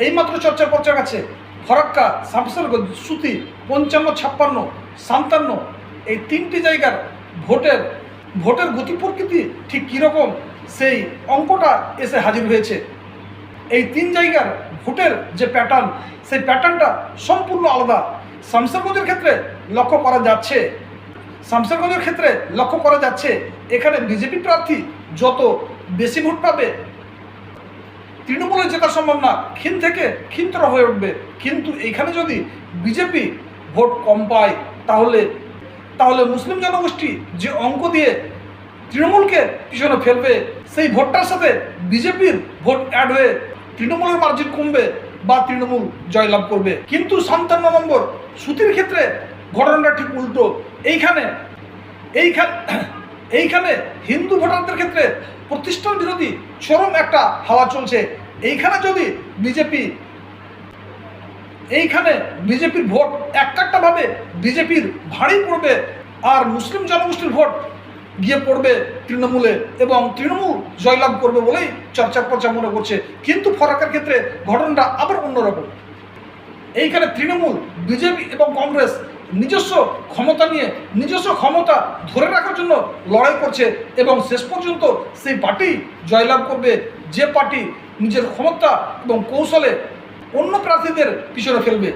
এইমাত্র চর্চার পর্চা গেছে ফরাক্কা, শামসেরগঞ্জ, সুতি, 55, 56, 57 এই 3টি জায়গার ভোটের গতি প্রকৃতি ঠিক কীরকম সেই অঙ্কটা এসে হাজির হয়েছে। এই 3 জায়গার ভোটের যে প্যাটার্ন, সেই প্যাটার্নটা সম্পূর্ণ আলাদা। শামসেরগঞ্জের ক্ষেত্রে লক্ষ্য করা যাচ্ছে এখানে বিজেপি প্রার্থী যত বেশি ভোট পাবে তৃণমূলের জেতা সম্ভব না, ক্ষীণ থেকে ক্ষীণতর হয়ে উঠবে। কিন্তু এইখানে যদি বিজেপি ভোট কম পায় তাহলে মুসলিম জনগোষ্ঠী যে অঙ্ক দিয়ে তৃণমূলকে পিছনে ফেলবে, সেই ভোটটার সাথে বিজেপির ভোট অ্যাড হয়ে তৃণমূলের মার্জিন কমবে বা তৃণমূল জয়লাভ করবে। কিন্তু 57 নম্বর সুতির ক্ষেত্রে ঘটনাটা ঠিক উল্টো। এইখানে হিন্দু ভোটারদের ক্ষেত্রে প্রতিষ্ঠান বিরোধী চরম একটা হাওয়া চলছে। এইখানে বিজেপির ভোট একটা বিজেপির ভারী পড়বে, আর মুসলিম জনগোষ্ঠীর ভোট গিয়ে পড়বে তৃণমূলে এবং তৃণমূল জয়লাভ করবে বলেই চর্চা মনে করছে। কিন্তু ফরাক্কার ক্ষেত্রে ঘটনাটা আবার অন্যরকম। এইখানে তৃণমূল, বিজেপি এবং কংগ্রেস নিজস্ব ক্ষমতা ধরে রাখার জন্য লড়াই করছে এবং শেষ পর্যন্ত সেই পার্টি জয়লাভ করবে যে পার্টি নিজের ক্ষমতা এবং কৌশলে অন্য প্রার্থীদের পিছনে ফেলবে।